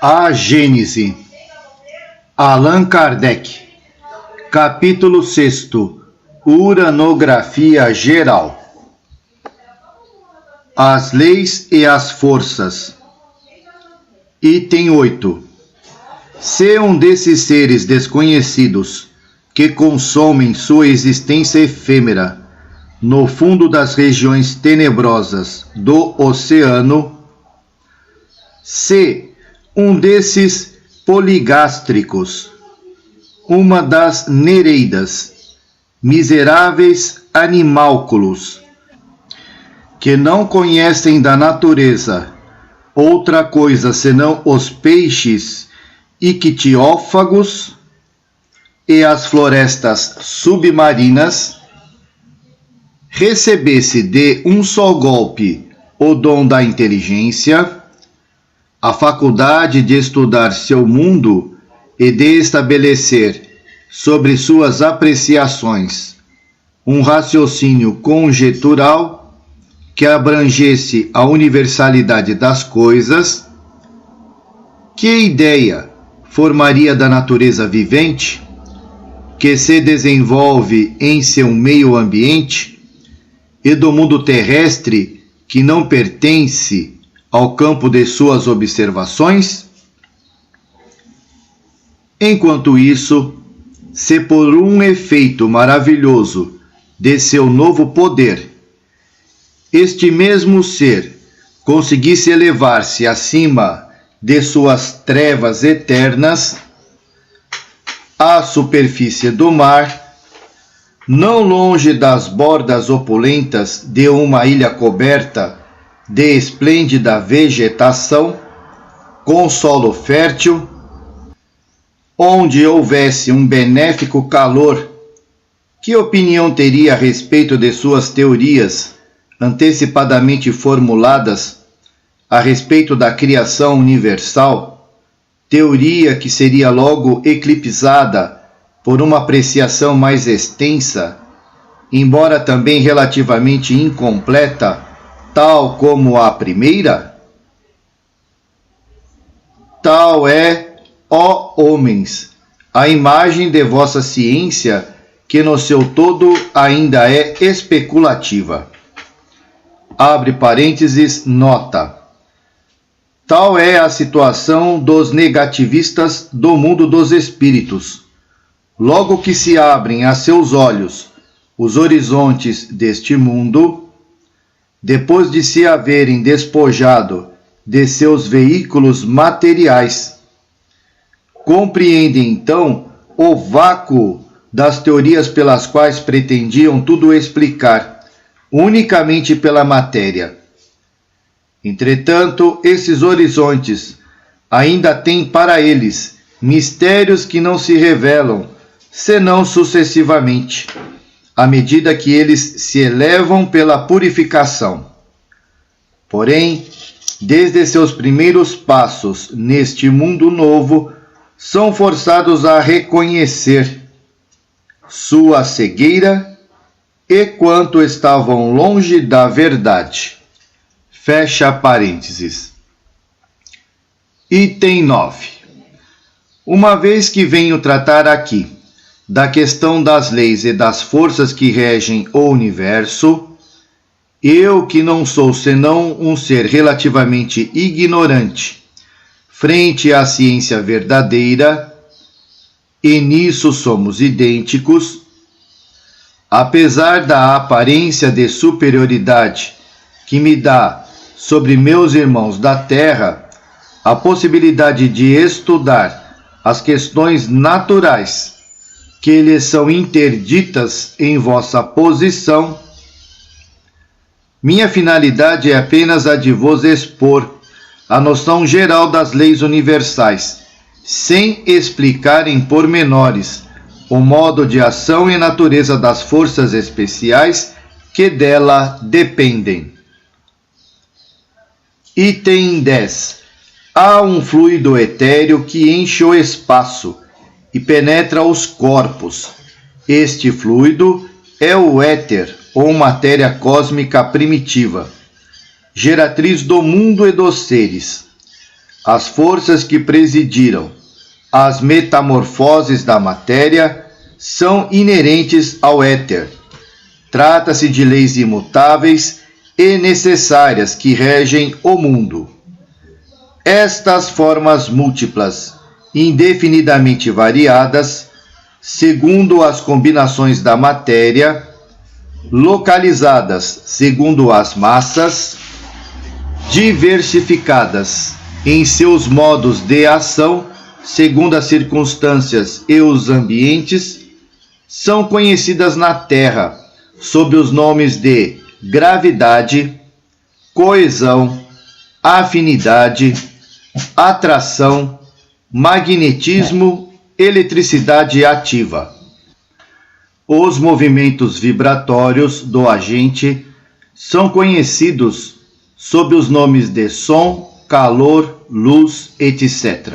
A Gênese. Allan Kardec. Capítulo 6. Uranografia geral. As leis e as forças. Item 8. Se um desses seres desconhecidos, que consomem sua existência efêmera no fundo das regiões tenebrosas do oceano, se um desses poligástricos, uma das nereidas, miseráveis animálculos, que não conhecem da natureza outra coisa senão os peixes ictiófagos e as florestas submarinas, recebesse de um só golpe o dom da inteligência, a faculdade de estudar seu mundo e de estabelecer sobre suas apreciações um raciocínio conjetural que abrangesse a universalidade das coisas, que ideia formaria da natureza vivente, que se desenvolve em seu meio ambiente, e do mundo terrestre que não pertence ao campo de suas observações? Enquanto isso, se por um efeito maravilhoso de seu novo poder, este mesmo ser conseguisse elevar-se acima de suas trevas eternas, à superfície do mar, não longe das bordas opulentas de uma ilha coberta de esplêndida vegetação, com solo fértil, onde houvesse um benéfico calor, que opinião teria a respeito de suas teorias antecipadamente formuladas a respeito da criação universal, teoria que seria logo eclipsada por uma apreciação mais extensa, embora também relativamente incompleta, tal como a primeira? Tal é, ó homens, a imagem de vossa ciência, que no seu todo ainda é especulativa. Abre parênteses, nota. Tal é a situação dos negativistas do mundo dos espíritos. Logo que se abrem a seus olhos os horizontes deste mundo, depois de se haverem despojado de seus veículos materiais, compreendem então o vácuo das teorias pelas quais pretendiam tudo explicar, unicamente pela matéria. Entretanto, esses horizontes ainda têm para eles mistérios que não se revelam, senão sucessivamente, à medida que eles se elevam pela purificação. Porém, desde seus primeiros passos neste mundo novo, são forçados a reconhecer sua cegueira e quanto estavam longe da verdade. Fecha parênteses. Item 9. Uma vez que venho tratar aqui da questão das leis e das forças que regem o universo, eu, que não sou senão um ser relativamente ignorante frente à ciência verdadeira, e nisso somos idênticos, apesar da aparência de superioridade que me dá sobre meus irmãos da terra a possibilidade de estudar as questões naturais que lhes são interditas em vossa posição, minha finalidade é apenas a de vos expor a noção geral das leis universais, sem explicar em pormenores o modo de ação e natureza das forças especiais que dela dependem. Item 10. Há um fluido etéreo que enche o espaço e penetra os corpos. Este fluido é o éter, ou matéria cósmica primitiva, geratriz do mundo e dos seres. As forças que presidiram as metamorfoses da matéria são inerentes ao éter. Trata-se de leis imutáveis e necessárias que regem o mundo. Estas formas múltiplas, indefinidamente variadas, segundo as combinações da matéria, localizadas segundo as massas, diversificadas em seus modos de ação, segundo as circunstâncias e os ambientes, são conhecidas na Terra sob os nomes de gravidade, coesão, afinidade, atração, magnetismo, eletricidade ativa. Os movimentos vibratórios do agente são conhecidos sob os nomes de som, calor, luz, etc.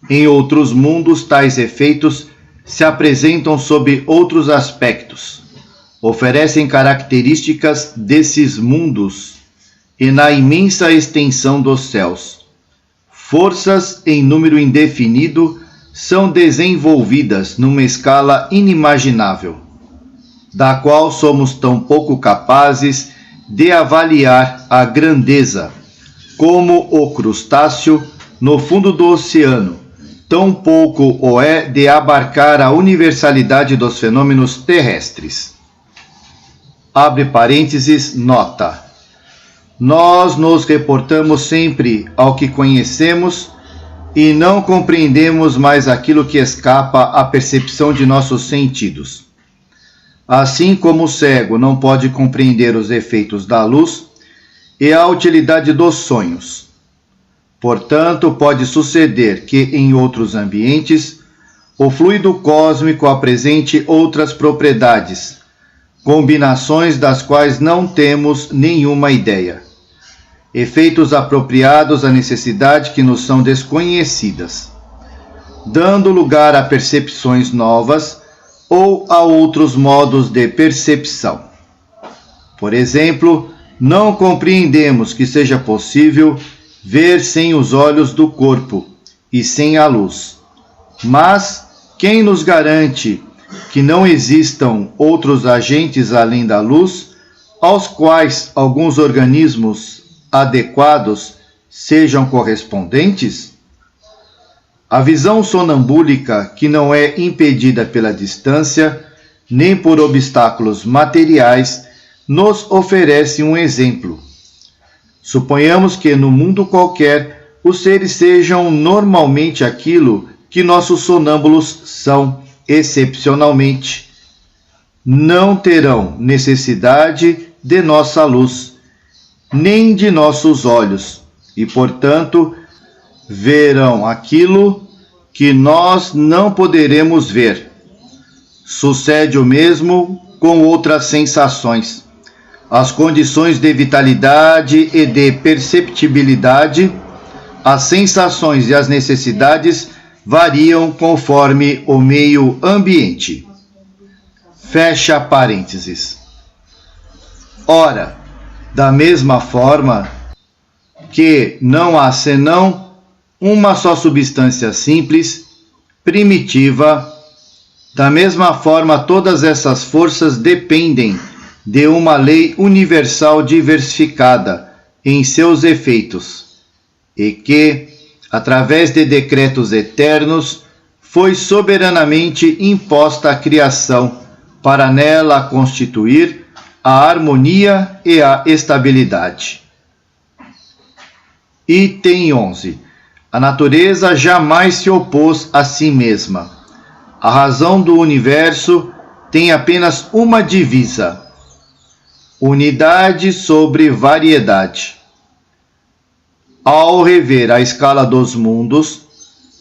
Em outros mundos, tais efeitos se apresentam sob outros aspectos, oferecem características desses mundos e na imensa extensão dos céus. Forças em número indefinido são desenvolvidas numa escala inimaginável, da qual somos tão pouco capazes de avaliar a grandeza, como o crustáceo no fundo do oceano, tão pouco o é de abarcar a universalidade dos fenômenos terrestres. Abre parênteses, nota. Nós nos reportamos sempre ao que conhecemos e não compreendemos mais aquilo que escapa à percepção de nossos sentidos. Assim como o cego não pode compreender os efeitos da luz e a utilidade dos sonhos. Portanto, pode suceder que, em outros ambientes, o fluido cósmico apresente outras propriedades, combinações das quais não temos nenhuma ideia. Efeitos apropriados à necessidade que nos são desconhecidas, dando lugar a percepções novas ou a outros modos de percepção. Por exemplo, não compreendemos que seja possível ver sem os olhos do corpo e sem a luz. Mas quem nos garante que não existam outros agentes além da luz, aos quais alguns organismos adequados sejam correspondentes? A visão sonambúlica, que não é impedida pela distância, nem por obstáculos materiais, nos oferece um exemplo. Suponhamos que no mundo qualquer os seres sejam normalmente aquilo que nossos sonâmbulos são excepcionalmente. Não terão necessidade de nossa luz, nem de nossos olhos, e, portanto, verão aquilo que nós não poderemos ver. Sucede o mesmo com outras sensações. As condições de vitalidade e de perceptibilidade, as sensações e as necessidades variam conforme o meio ambiente. Fecha parênteses. Ora, da mesma forma que não há senão uma só substância simples, primitiva, da mesma forma todas essas forças dependem de uma lei universal diversificada em seus efeitos, e que, através de decretos eternos, foi soberanamente imposta a criação para nela constituir a harmonia e a estabilidade. Item 11. A natureza jamais se opôs a si mesma. A razão do universo tem apenas uma divisa: unidade sobre variedade. Ao rever a escala dos mundos,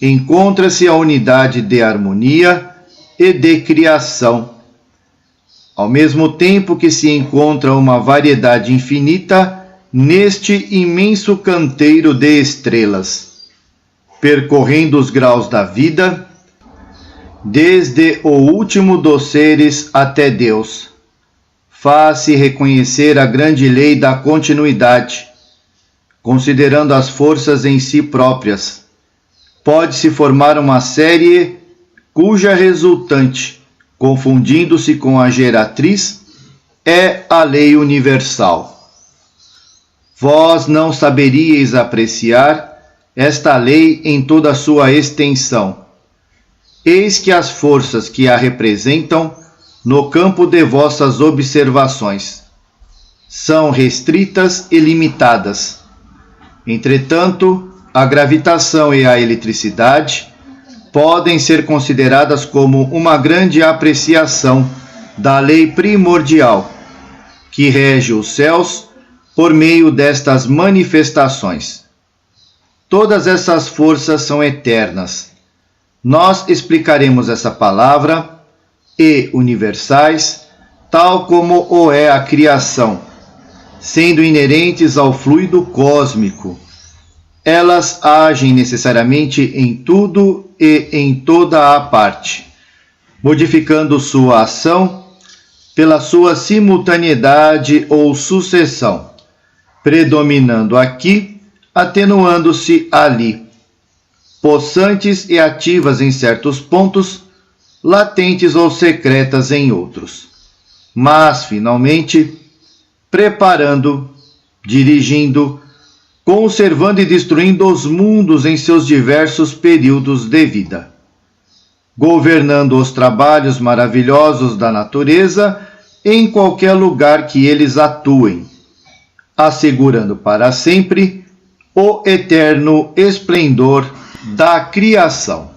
encontra-se a unidade de harmonia e de criação, ao mesmo tempo que se encontra uma variedade infinita neste imenso canteiro de estrelas, percorrendo os graus da vida, desde o último dos seres até Deus. Faz-se reconhecer a grande lei da continuidade, considerando as forças em si próprias, pode-se formar uma série cuja resultante, confundindo-se com a geratriz, é a lei universal. Vós não saberíeis apreciar esta lei em toda a sua extensão. Eis que as forças que a representam no campo de vossas observações são restritas e limitadas. Entretanto, a gravitação e a eletricidade podem ser consideradas como uma grande apreciação da lei primordial que rege os céus por meio destas manifestações. Todas essas forças são eternas. Nós explicaremos essa palavra e universais, tal como o é a criação, sendo inerentes ao fluido cósmico. Elas agem necessariamente em tudo e em toda a parte, modificando sua ação pela sua simultaneidade ou sucessão, predominando aqui, atenuando-se ali, possantes e ativas em certos pontos, latentes ou secretas em outros, mas, finalmente, preparando, dirigindo, conservando e destruindo os mundos em seus diversos períodos de vida, governando os trabalhos maravilhosos da natureza em qualquer lugar que eles atuem, assegurando para sempre o eterno esplendor da criação.